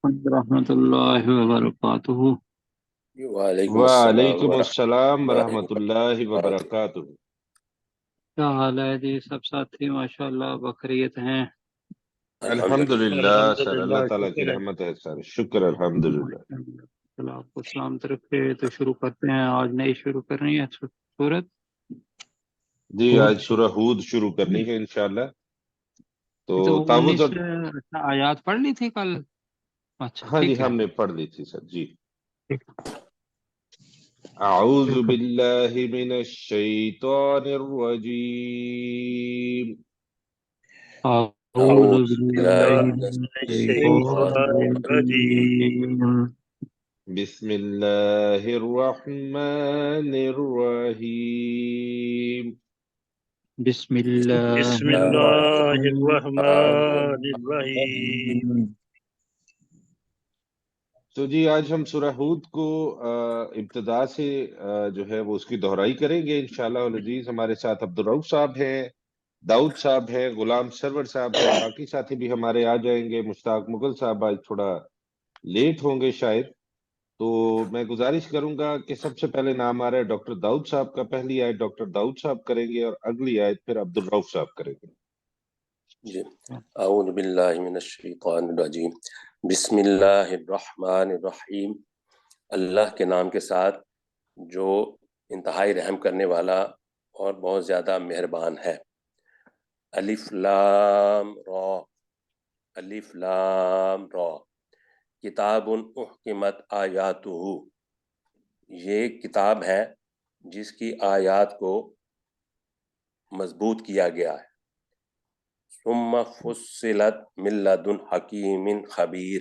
ورحمۃ اللہ وبرکاتہ۔ وعلیکم السلام وعلیکم ورحمۃ السلام اللہ ورحمۃ اللہ وبرکاتہ۔ وبرکاتہ۔ کیا حال ہے جی؟ سب ساتھی ماشاء اللہ بخیریت ہیں؟ الحمد الحمدللہ۔ للہ سر، الحمدللہ، اللہ تعالیٰ کی شکر ہے۔ رحمت ہے سر، شکر الحمد للہ۔ ماشاء اللہ۔ چلو آپ کو سلامت رکھے تو شروع کرتے ہیں۔ آج نئی شروع کر رہی ہے سورت جی ہود۔ آج سورہ ہود شروع کرنی ہے انشاءاللہ۔ تو تو تابوت 19 آیات پڑھ لی تھی کل؟ اچھا ہاں جی ٹھیک ہے، ہم نے پڑھ لی تھی سر جی۔ ٹھیک اعوذ ٹھیک ہے۔ باللہ من الشیطان الرجیم۔ اعوذ اعوذ باللہ باللہ من من الشیطان الشیطان الرجیم۔ الرجیم۔ بسم اللہ الرحمن الرحیم۔ بسم بسم اللہ اللہ بسم اللہ الرحمن الرحمن الرحیم۔ الرحیم۔ تو جی آج ہم سورہ ہود کو ابتدا سے جو ہے وہ اس کی دہرائی کریں گے انشاءاللہ العزیز۔ ہمارے ساتھ عبدالرؤف صاحب ہیں، داؤد صاحب ہیں، غلام سرور صاحب ہیں، باقی ساتھی بھی ہمارے آ جائیں گے۔ مشتاق مغل صاحب آج تھوڑا لیٹ ہوں گے شاید، تو میں گزارش کروں گا کہ سب سے پہلے نام آ رہا ہے ڈاکٹر داؤد صاحب کا۔ پہلی آیت ڈاکٹر داؤد صاحب کریں گے اور اگلی آیت پھر عبدالرؤف صاحب کریں گے۔ جی اعوذ باللہ من الشیطان الرجیم۔ بسم اللہ الرحمن الرحیم۔ اللہ کے نام کے ساتھ جو انتہائی رحم کرنے والا اور بہت زیادہ مہربان ہے۔ الف لام را، الف لام را، کتاب احکمت آیاتہ، یہ کتاب ہے جس کی آیات کو مضبوط کیا گیا ہے۔ ثم فصلت من لدن حکیم خبیر،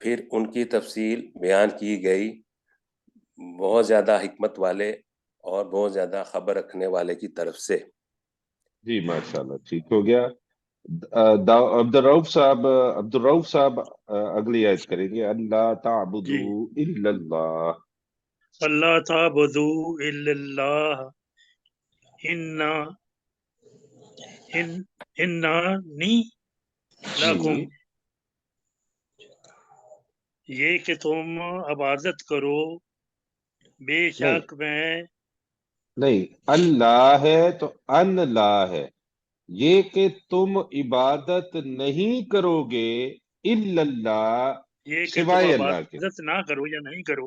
پھر ان کی تفصیل بیان کی گئی بہت زیادہ حکمت والے اور بہت زیادہ خبر رکھنے والے کی طرف سے۔ جی ماشاءاللہ ٹھیک ہو گیا۔ عبدالرؤف صاحب اگلی آیت کریں گے۔ اللہ جی، تعبدوا الا اللہ۔ اللہ تعبدوا الا اللہ انانی لکم، جی یہ کہ تم عبادت کرو بے نہیں شک میں، نہیں، اللہ ہے تو ان لا ہے، یہ کہ تم عبادت نہیں کرو گے الا اللہ، یہ کہ تم سوائے اللہ کے۔ عبادت نہ کرو یا نہیں کرو،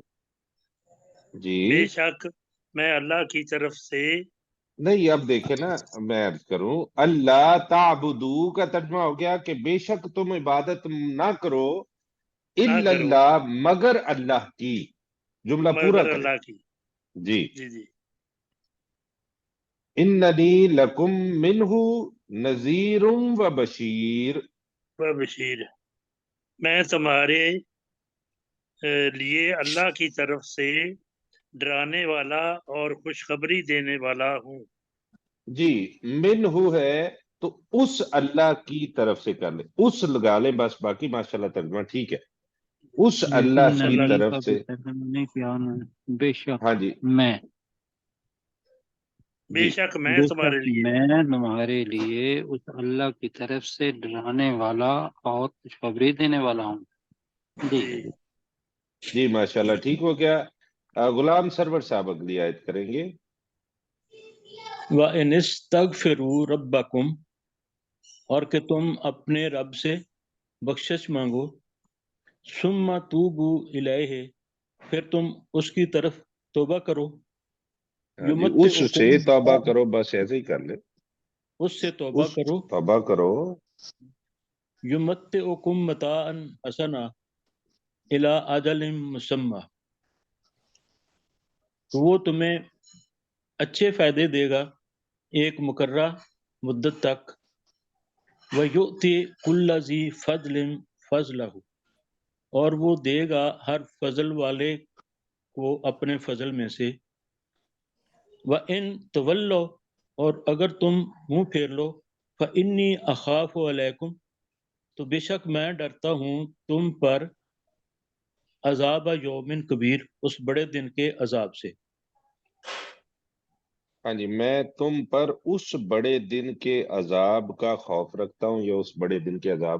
جی بے شک میں اللہ کی طرف سے، نہیں، اب دیکھیں نا، میں عرض کروں اللہ تعبدو کا ترجمہ ہو گیا کہ بے شک تم عبادت نہ کرو نہ الا کرو اللہ، مگر اللہ کی، جملہ پورا مگر کریں۔ اللہ کی۔ جی جی جی، اننی لکم منہ نذیر و بشیر۔ بشیر، میں تمہارے لیے اللہ کی طرف سے ڈرانے والا اور خوشخبری دینے والا ہوں۔ جی منہ ہے تو اس اللہ کی طرف سے کر لیں، اس لگا لیں بس، باقی ماشاءاللہ ترجمہ ٹھیک ہے، اس اللہ ان کی اللہ نبی طرف کا بھی سے۔ ترجمہ نہیں کیا انہوں نے۔ بے شک ہاں جی میں، بے جی شک میں بے تمہارے شک لیے، میں تمہارے لیے اس اللہ کی طرف سے ڈرانے والا اور خوشخبری دینے والا ہوں۔ جی جی جی ماشاءاللہ ٹھیک ہو گیا۔ غلام سرور صاحب اگلی آیت کریں گے۔ وَإِنِ اسْتَغْفِرُوا رَبَّكُمْ، اور کہ تم اپنے رب سے بخشش مانگو، ثُمَّ تُوبُوا إِلَيْهِ، پھر تم اس کی طرف توبہ کرو، ہاں جی اس سے يُمَتِّعُكُمْ، توبہ کرو، بس ایسے ہی کر لیں، اس سے توبہ اس کرو، توبہ کرو۔ يُمَتِّعُكُمْ مَتَاعًا حَسَنًا إِلَىٰ أَجَلٍ مُّسَمًّى، تو وہ تمہیں اچھے فائدے دے گا ایک مقررہ مدت تک، وَيُؤْتِ كُلَّ ذِي فَضْلٍ فَضْلَهُ، اور وہ دے گا ہر فضل والے کو اپنے فضل میں سے، وَإِن تَوَلَّوْا، اور اگر تم منہ پھیر لو، فَإِنِّي أَخَافُ عَلَيْكُمْ، تو بے شک میں ڈرتا ہوں تم پر، عذاب یوم کبیر، اس بڑے دن کے عذاب سے۔ ہاں جی میں تم پر اس بڑے دن کے عذاب کا خوف رکھتا ہوں، یا اس بڑے دن کے عذاب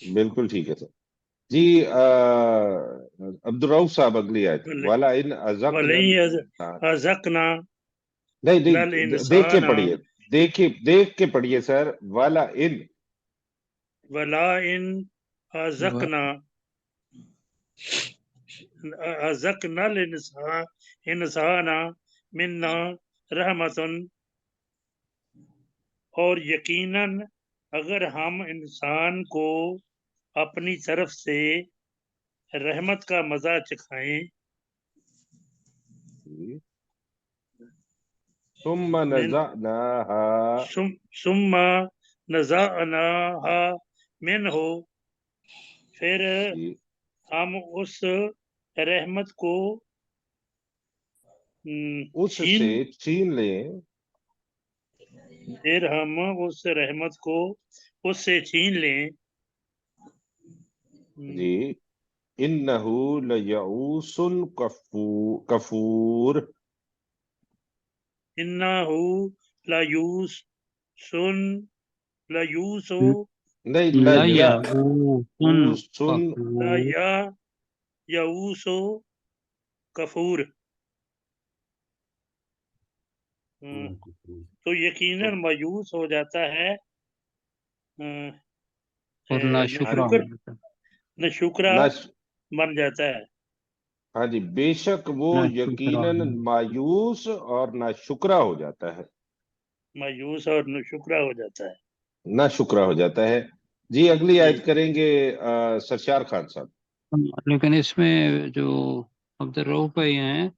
بالکل ٹھیک ہے سر. جی عبدالرؤف صاحب اگلی آیت. والا ان وَلَن أَذَقْنَا نہیں دیکھ کے الْإِنسَانَ پڑھیے, دیکھ کے پڑھیے سر. والا ان وَلَئِنْ أَذَقْنَا الْإِنسَانَ مِنَّا رَحْمَةً، اور یقیناً اگر ہم انسان کو اپنی طرف سے رحمت کا مزہ چکھائیں، ثم نزعناها ثم نزعناها منه، پھر ہم اس رحمت کو اس سے چھین لیں. پھر ہم اس رحمت کو اس سے چھین لیں. جی انہ لیعوس کفور. انہ لیوس نہیں یعوس کفور. تو یقیناً مایوس ہو جاتا ہے اور نہ شکرا بن جاتا ہے. ہاں جی, بے شک وہ یقیناً مایوس اور نہ شکرا ہو جاتا ہے. مایوس اور نہ شکرا ہو جاتا ہے. نہ شکرا ہو جاتا ہے. جی اگلی آیت کریں گے سرشار خان صاحب. لیکن اس میں جو عبدالرؤف بھائی ہیں,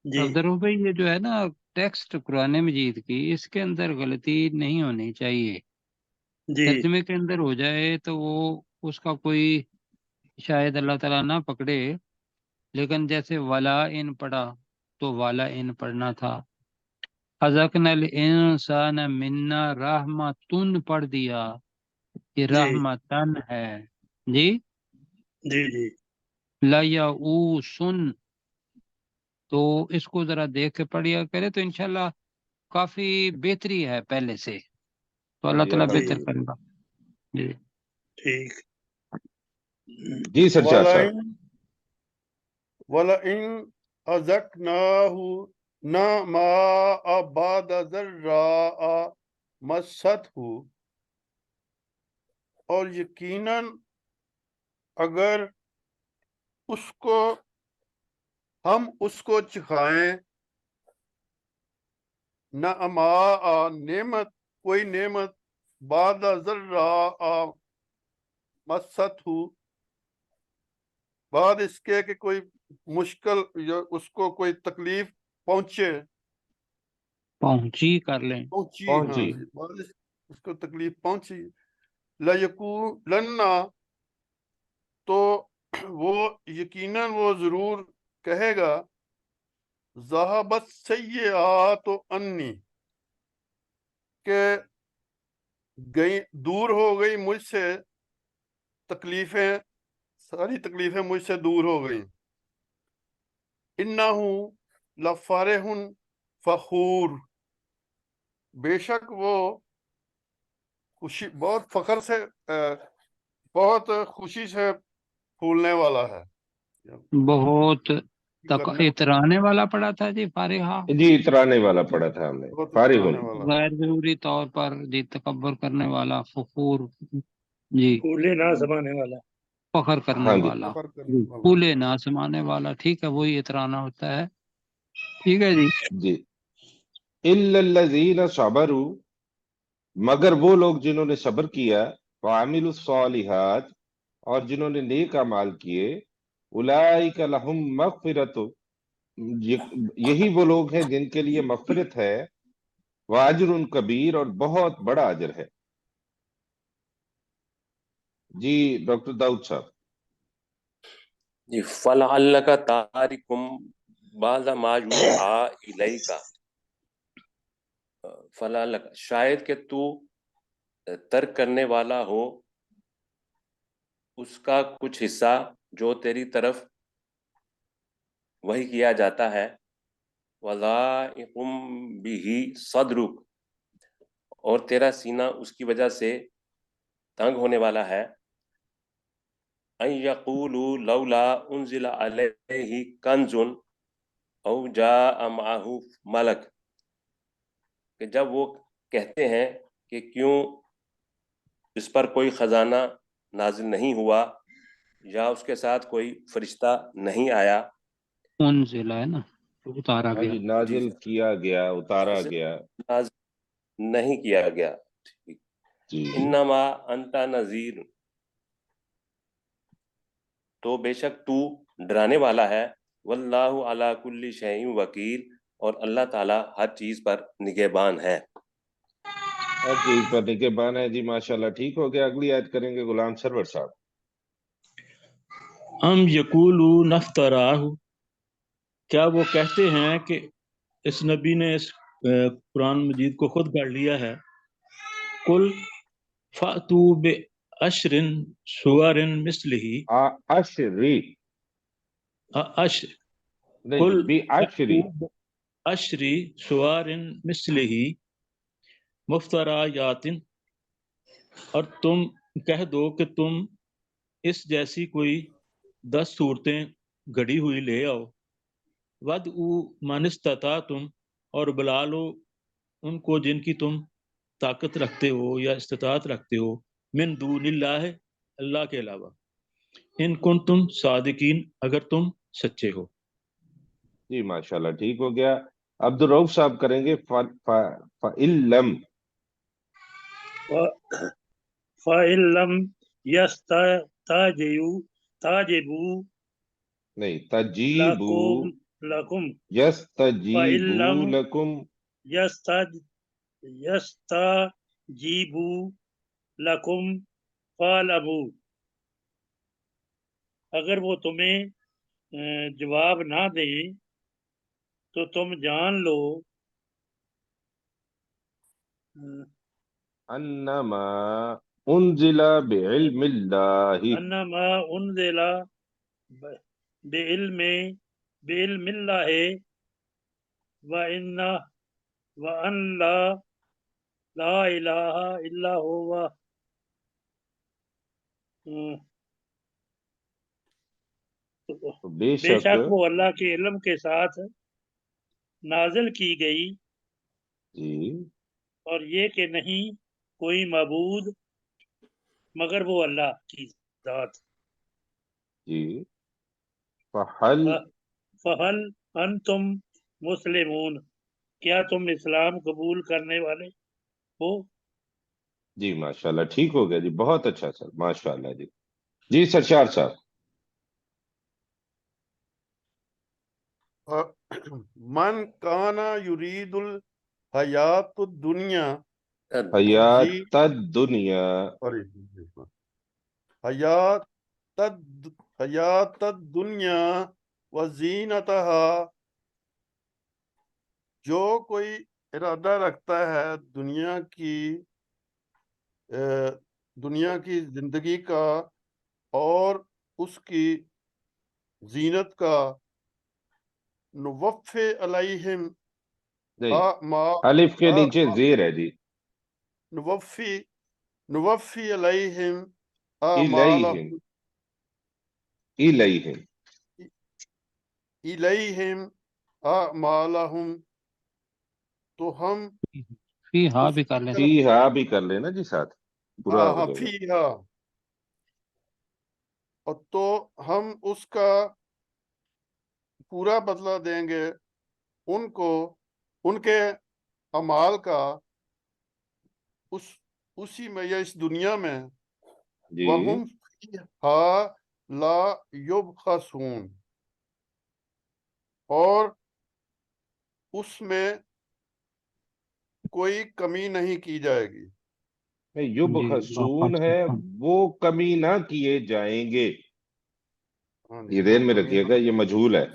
عبدالرؤف بھائی یہ جو ہے نا ٹیکسٹ قرآن مجید کی, اس کے اندر غلطی نہیں ہونی چاہیے. ترجمے کے اندر ہو جائے تو وہ اس کا کوئی شاید اللہ تعالیٰ نہ پکڑے, لیکن جیسے ولا ان پڑھا تو والا ان پڑھنا تھا. اذقنا الانسان منا رحمتن پڑھ دیا, یہ رحمتن ہے. جی لیعوسن, تو اس کو ذرا دیکھ کے پڑھیا کرے تو انشاءاللہ کافی بہتری ہے پہلے سے, تو اللہ تعالیٰ بہتر کرے گا. جی ٹھیک. جی سرشار صاحب. وَلَئِنْ أَذَقْنَاهُ نَعْمَاءَ بَعْدَ ضَرَّاءَ مَسَّتْهُ، اور یقیناً اگر ہم اس کو چکھائیں نعماء نعمت, کوئی نعمت, بعد ضراء مَسَّتْهُ بعد اس کے کہ کوئی مشکل یا اس کو کوئی تکلیف پہنچی کر لیں, پہنچی, بعد اس کو تکلیف پہنچی, لَيَقُولَنَّ تو وہ یقیناً وہ ضرور کہے گا ذَهَبَتْ السَّيِّئَاتُ عَنِّی, کہ دور ہو گئی مجھ سے تکلیفیں, ساری تکلیفیں مجھ سے دور ہو گئیں. اِنَّهُ لَفَرِحٌ فَخُورٌ, بے شک وہ خوشی, بہت فخر سے, بہت خوشی سے پھولنے والا ہے. بہت اترانے والا پڑا تھا جی فارحہ. جی اترانے والا پڑا تھا ہم نے, فارغ غیر ضروری طور پر جی تکبر کرنے والا, فخور جی پھولے نہ سمانے والا, فخر کرنے والا, پھولے نہ سمانے والا. ٹھیک ہے, وہی اترانا ہوتا ہے. ٹھیک ہے جی. جی اِلَّا الَّذِينَ صَبَرُوا, مگر وہ لوگ جنہوں نے صبر کیا, وَعَمِلُوا الصَّالِحَاتِ, اور جنہوں نے نیک اعمال کیے, اُولَئِكَ لَهُم مَغْفِرَةٌ, یہی وہ لوگ ہیں جن کے لیے مغفرت ہے, وَأَجْرٌ كَبِيرٌ, اور بہت بڑا اجر ہے. جی ڈاکٹر داؤد صاحب. جی فَلَعَلَّكَ تَارِكٌ بَعْضَ مَا يُوحَىٰ إِلَيْكَ, فَلَعَلَّكَ شاید کہ تو ترک کرنے والا ہو اس کا کچھ حصہ جو تیری طرف وحی کیا جاتا ہے. وَضَائِقٌ بِهِ صَدْرُكَ, اور تیرا سینہ اس کی وجہ سے تنگ ہونے والا ہے. ان یقولوا لولا انزل علیہ کنز او جاء معہ ملک، کہ جب وہ کہتے ہیں کہ کیوں اس پر کوئی خزانہ نازل نہیں ہوا یا اس کے ساتھ کوئی فرشتہ نہیں آیا. انزل ہے نا، اتارا ہاں گیا. جی، نازل کیا گیا، اتارا نازل گیا. نہیں کیا گیا. ٹھیک. جی انما انت نذیر، تو بے شک تو ڈرانے والا ہے. واللہ علی کل شیء وکیل، اور اللہ تعالیٰ ہر چیز پر نگہبان ہے. ہر چیز پر نگہبان ہے. جی ماشاءاللہ، ٹھیک ہو گیا. اگلی آیت کریں گے غلام سرور صاحب. ام یقولون افتراہ، کیا وہ کہتے ہیں کہ اس نبی نے اس قرآن مجید کو خود پڑھ لیا ہے. قل فأتوا بعشر سور مثلہ، عشری عشر، نہیں قل بی عشری. فأتوا بعشر سور مثلہ مفتریات، اور تم کہہ دو کہ تم اس جیسی کوئی 10 صورتیں گھڑی ہوئی لے آؤ. وَدْعُوا مَنِ اسْتَطَعْتُمْ، اور بلا لو ان کو جن کی تم طاقت رکھتے ہو یا استطاعت رکھتے ہو، من دون اللہ، اللہ کے علاوہ، ان کنتم صادقین، اگر تم سچے ہو. جی ماشاءاللہ، ٹھیک ہو گیا. عبد الرؤف صاحب کریں گے فَإِلَّمْ. فَإِن لَّمْ تَجِبُوا نہیں، تجیبو، لَكُمْ یستجیبو فَإِن لَّمْ لکم. يَسْتَجِيبُوا لَكُمْ فَاعْلَمُوا، اگر وہ تمہیں جواب نہ دیں تو تم جان لو انما انزل بعلم اللہ. انما انزل بعلم اللہ وان لا الہ الا هو بے بے شک. شک وہ اللہ کے علم کے ساتھ نازل کی گئی، جی اور یہ کہ نہیں کوئی معبود مگر وہ اللہ کی ذات. جی. فحل، فہل انتم مسلمون، کیا تم اسلام قبول کرنے والے ہو؟ جی ماشاءاللہ، ٹھیک ہو گیا. جی بہت اچھا سر، ماشاءاللہ. جی جی سرشار صاحب. من کانا یرید الحیات الدنیا حیات الدنیا، حیات الدنیا وزینتہا، جو کوئی ارادہ رکھتا ہے دنیا کی زندگی کا اور اس کی زینت کا، نوفی علیہم نہیں، اعما- الف کے نیچے زیر ہے. جی نوفی علیہم الیہم، اعمالہم الیہم. الیہم اعمالہم، تو ہم فی ہاں اس بھی کر لیں. فی ہاں بھی کر لینا جی ساتھ، برا ہو جائے گا. فیہا، اور تو ہم اس کا پورا بدلہ دیں گے ان کو ان کے اعمال کا اسی میں یا اس دنیا میں. جی وَهُمْ فِيهَا لَا يُبْخَسُونَ، اور اس میں کوئی کمی نہیں کی جائے گی. یبخسون ہے، وہ کمی نہ کیے جائیں گے. ہاں جی، یہ وہ ذہن میں کمی رکھیے نہ- گا، یہ مجہول ہے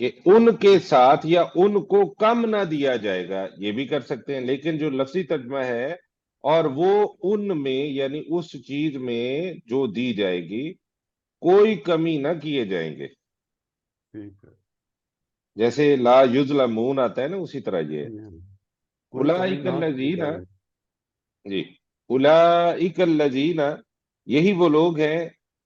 کہ ان کے ساتھ یا ان کو کم نہ دیا جائے گا، یہ بھی کر سکتے ہیں. لیکن جو لفظی ترجمہ ہے، اور وہ ان میں یعنی اس چیز میں جو دی جائے گی کوئی کمی نہ کیے جائیں گے. ٹھیک ہے، جیسے لا یظلمون آتا ہے نا، اسی طرح یہ ہے. کوئی کمی اولئک نہ کی الذین، جائے. جی اولئک الذین، یہی وہ لوگ ہیں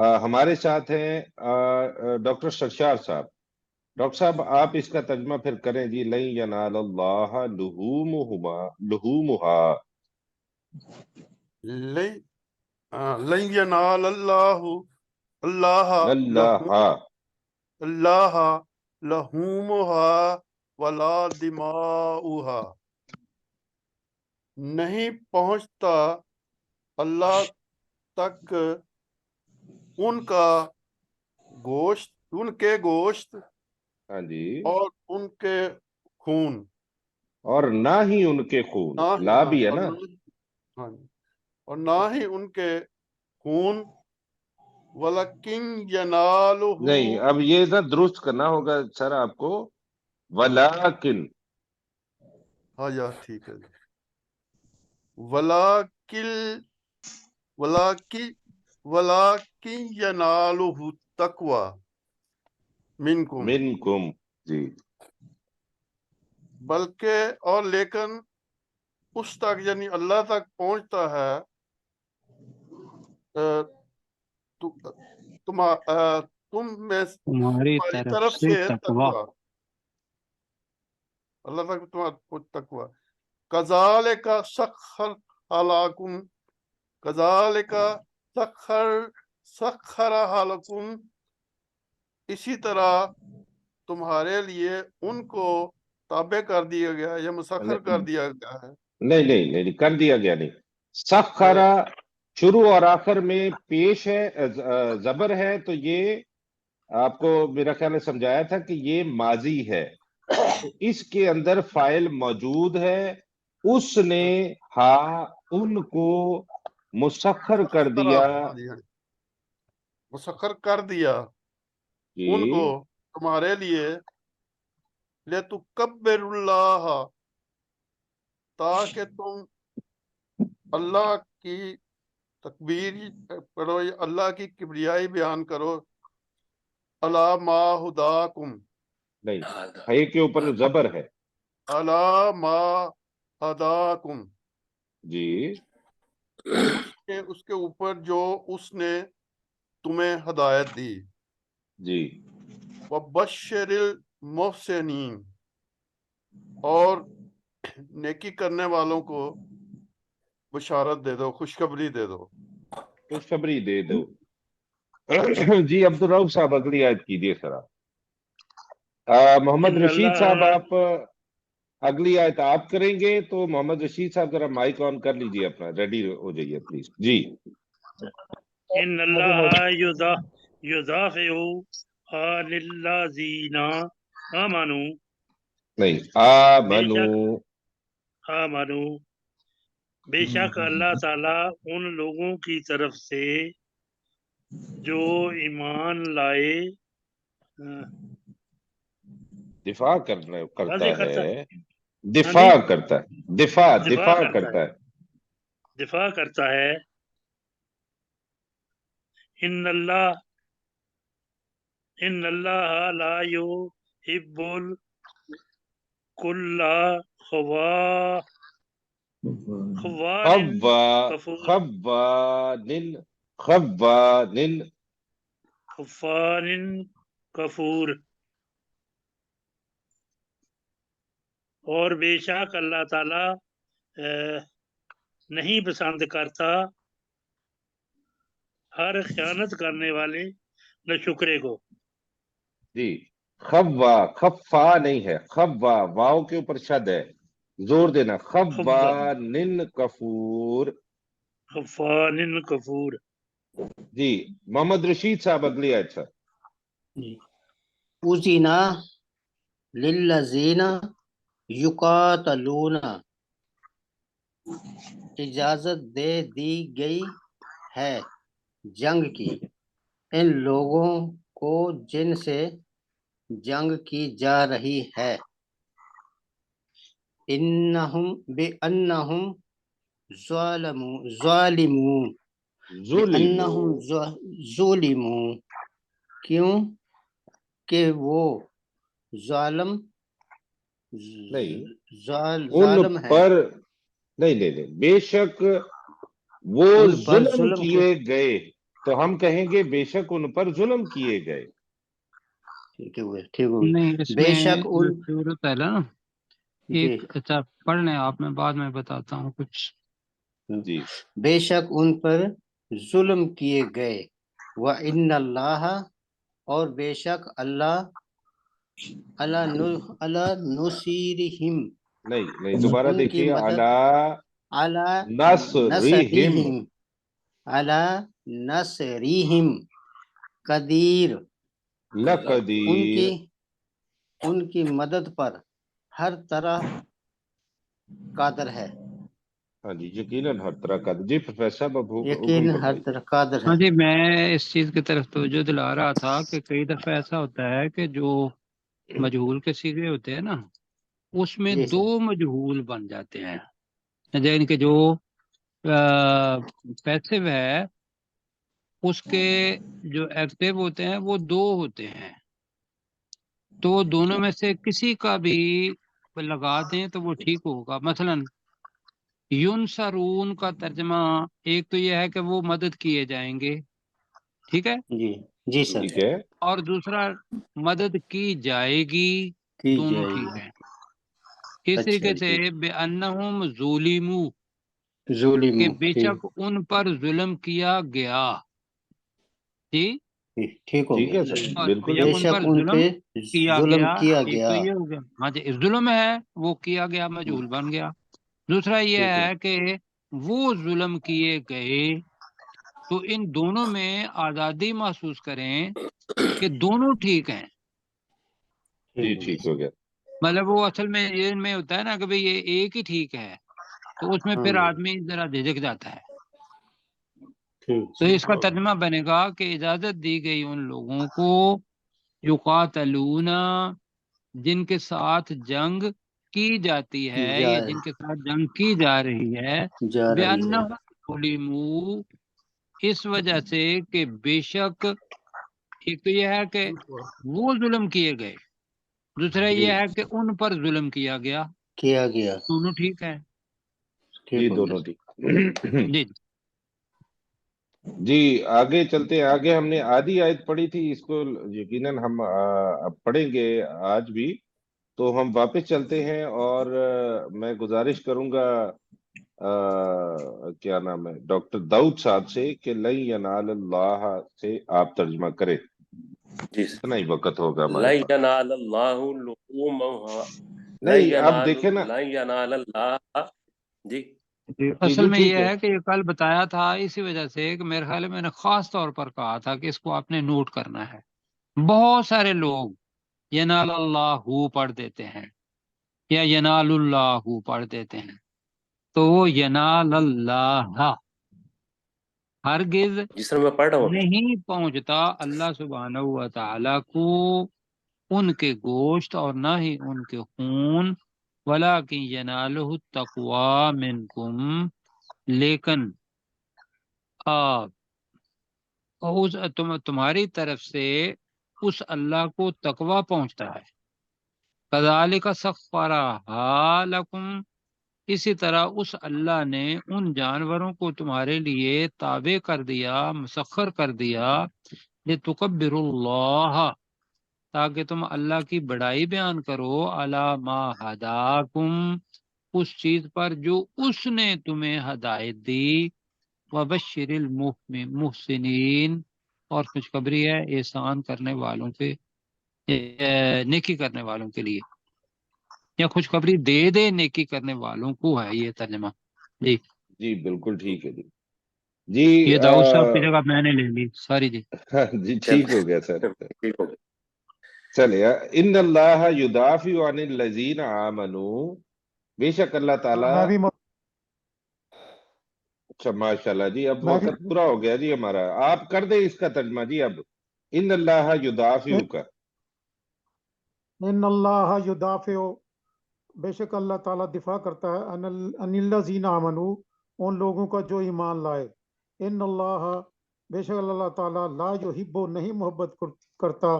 ہمارے ساتھ ہیں ڈاکٹر سرشار صاحب. ڈاکٹر صاحب آپ اس کا ترجمہ پھر کریں جی. لن ینال اللہ لحومها لن ینال اللہ اللہ لحومها ولا دماؤها. نہیں پہنچتا اللہ تک ان کا گوشت، ان کے گوشت ہاں جی، اور ان کے خون، اور نہ ہی ان کے خون. نہ لا بھی ہے اور نا. ہاں جی، اور نہ ہی ان کے خون. وَلَكِنْ يَنَالُهُ. نہیں، اب یہ نا درست کرنا ہوگا سر آپ کو. ولیکن، ہاں یار ٹھیک ہے جی. وَلَكِنْ يَنَالُهُ التَّقْوَى مِنْكُمْ. منکم. جی، بلکہ اور لیکن اس تک یعنی اللہ تک پہنچتا ہے تم میں تمہاری تمہاری طرف طرف سے سے تقوی. تقویٰ. اللہ تک تمہارا تقویٰ. کذالک سخر لکم، کذالک سخر لکم، اسی طرح تمہارے لیے ان کو تابع کر دیا گیا یا مسخر کر دیا گیا ہے. نہیں کر دیا گیا نہیں. سخرا شروع اور آخر میں پیش ہے، زبر ہے، تو یہ آپ کو میرا خیال ہے سمجھایا تھا کہ یہ ماضی ہے، تو اس کے اندر فاعل موجود ہے. اس نے ان کو مسخر کر دیا. مسخر کر دیا ان کو جی، تمہارے لیے. لِتُكَبِّرُ اللَّهَ، تاکہ تم اللہ کی تکبیر پڑھو، اللہ کی کبریائی بیان کرو. عَلَىٰ مَا هَدَاكُمْ، نہیں، ہے کے اوپر زبر ہے. عَلَىٰ مَا هَدَاكُمْ، جی، اس کے اوپر جو اس نے تمہیں ہدایت دی. جی، وَبَشِّرِ الْمُحْسِنِينَ، اور نیکی کرنے والوں کو بشارت دے دو، خوشخبری دے دو. خوشخبری دے دو. جی عبدالرؤف صاحب اگلی آیت کیجیے سر. آپ محمد ان رشید صاحب اللہ آپ اگلی آیت آپ کریں گے تو محمد رشید صاحب ذرا مائک آن کر لیجیے اپنا، ریڈی ہو جائیے پلیز. جی، ان اللہ یدافع عن الذین آمنوا، نہیں، بے شک آمنو. آمنوا، بے شک اللہ تعالیٰ ان لوگوں کی طرف سے جو ایمان لائے دفاع کرتا واضح کرتا ہے. ہاں دفاع جی کرتا ہے. دفاع کرتا ہے. دفاع کرتا ہے. ان اللہ لا یحب کل خوان خوان کفور. اور بے شک اللہ تعالی نہیں پسند کرتا ہر خیانت کرنے والے ناشکرے کو. جی، خفا نہیں ہے، خوا واؤ کے اوپر شد ہے، زور دینا. خوان کفور. خوان کفور. جی محمد رشید صاحب اگلی آیت سر. اذن للذین یقاتلون، اجازت دے دی گئی ہے جنگ کی ان لوگوں کو جن سے جنگ کی جا رہی ہے. بِأَنَّهُمْ ظالمون، ظلموا، کیوں کہ وہ ظالم ان ہے، پر نہیں، بے شک وہ ان پر ظلم کیے گئے. تو ہم کہیں گے بے شک ان پر ظلم کیے گئے. ٹھیک ہے ٹھیک ہوگی. نہیں اس بے میں شک جو ان صورت ہے نا جی ایک، اچھا پڑھ لیں آپ، میں بعد میں بتاتا ہوں کچھ. جی بے شک ان پر ظلم کیے گئے. وَإِنَّ اللَّهَ اور بے شک اللہ عَلَى نُصِيرِهِمْ نہیں دوبارہ ان کی دیکھیے. مدد علی عَلَى نصرہم. نَصْرِهِمْ عَلَى نَصْرِهِمْ قدیر لقدیر. ان کی مدد پر ہر طرح قادر ہے. ہاں جی یقیناً ہر طرح کا. جی پروفیسر صاحب اب یقین حکم ہر فرمائیے. طرح قادر ہاں ہے. جی، میں اس چیز کی طرف توجہ دلا رہا تھا کہ کئی دفعہ ایسا ہوتا ہے کہ جو مجہول کے صیغے ہوتے ہیں نا اس میں جی دو سر. مجہول بن جاتے ہیں. جن کے جو پیسو ہے اس کے جو ایکٹیو ہوتے ہیں وہ دو ہوتے ہیں، تو دونوں میں سے کسی کا بھی لگا دیں تو وہ ٹھیک ہوگا. مثلا یونسرون کا ترجمہ ایک تو یہ ہے کہ وہ مدد کیے جائیں گے، ٹھیک ہے، جی جی سر. ٹھیک ہے. اور دوسرا مدد کی جائے گی، کی دونوں جائے ٹھیک گی. ہیں. اس اچھا طریقے سے جی. بِأَنَّهُمْ ظُلِمُوا کہ ظلم بے ٹھیک شک ان پر ظلم کیا گیا. جی، ٹھیک ہو ٹھیک گیا. ہے سر اور بالکل جب بے ان شک پر ان ظلم پہ کیا ظلم گیا، کیا ایک گیا. تو یہ ہو گیا، ہاں جی ظلم ہے وہ کیا گیا مجہول بن گیا. دوسرا یہ ٹھیک ہے. ہے کہ وہ ظلم کیے گئے، تو ان دونوں میں آزادی محسوس کریں کہ دونوں ٹھیک ہیں. جی ٹھیک ہو گیا. مطلب وہ اصل میں یہ میں ہوتا ہے نا کہ بھئی یہ ایک ہی ٹھیک ہے، تو اس میں ہاں پھر جی. آدمی ذرا جھجک جاتا ہے. ٹھیک. تو اس کا ترجمہ بنے گا کہ اجازت دی گئی ان لوگوں کو یقاتلون جن کے ساتھ جنگ کی جاتی ہے یا جن کے ساتھ جنگ کی جا رہی ہے، جا رہی ہے. بِأَنَّهُمْ ظُلِمُوا اس وجہ سے کہ بے شک ایک تو یہ ہے کہ وہ ظلم کیے گئے، دوسرا جی یہ ہے کہ ان پر ظلم کیا گیا، کیا گیا. دونوں ٹھیک ہے. جی ٹھیک ہو دونوں گیا. ٹھیک. جی جی آگے چلتے ہیں. آگے ہم نے آدھی آیت پڑھی تھی، اس کو یقیناً ہم اب پڑھیں گے آج بھی. تو ہم واپس چلتے ہیں اور میں گزارش کروں گا کیا نام ہے ڈاکٹر داؤد صاحب سے کہ لن ینال اللہ سے آپ ترجمہ کریں. جی اتنا ہی وقت ہوگا ہمارے لن پاس. ینال اللہ لحومها نہیں آپ دیکھیں نا. لن ینال اللہ. جی جی اصل جی میں ٹھیک یہ ہے کہ یہ کل بتایا تھا، اسی وجہ سے کہ میرے خیال میں نے خاص طور پر کہا تھا کہ اس کو آپ نے نوٹ کرنا ہے. بہت سارے لوگ ینال اللہ پڑھ دیتے ہیں یا ینال اللہ پڑھ دیتے ہیں، تو وہ ینال اللہ ہرگز جس طرح میں پڑھ رہا ہوں. نہیں پہنچتا اللہ سبحانہ و تعالی کو ان کے گوشت اور نہ ہی ان کے خون، ولیکن ینالہ التقوی منکم لیکن تمہاری طرف سے اس اللہ کو تقوی پہنچتا ہے. کذالک سخرھا لکم اسی طرح اس اللہ نے ان جانوروں کو تمہارے لیے تابع کر دیا، مسخر کر دیا، لتکبروا اللہ تاکہ تم اللہ کی بڑائی بیان کرو، علی ما ہداکم اس چیز پر جو اس نے تمہیں ہدایت دی، وبشر المحسنین اور خوشخبری ہے احسان کرنے والوں کے، نیکی کرنے والوں کے لیے، یا خوشخبری دے دے نیکی کرنے والوں کو ہے یہ ترجمہ. جی جی بالکل ٹھیک ہے. جی جی یہ داؤد صاحب کی جگہ میں نے لے لی، سوری جی. جی ٹھیک ہو گیا سر. ٹھیک ہو گیا. چلے ان اللہ یدافع عن الذین آمنوا بے شک اللہ تعالیٰ. میں بھی اچھا ماشاء اللہ جی اب میں بھی وقت پورا ہو گیا جی ہمارا. آپ کر دیں اس کا ترجمہ جی. اب ان اللہ یدافع کا ان اللہ یدافع بے شک اللہ تعالیٰ دفاع کرتا ہے ان الذین آمنوا ان لوگوں کا جو ایمان لائے. ان اللہ بے شک اللہ تعالیٰ لا یحب نہیں محبت کرتا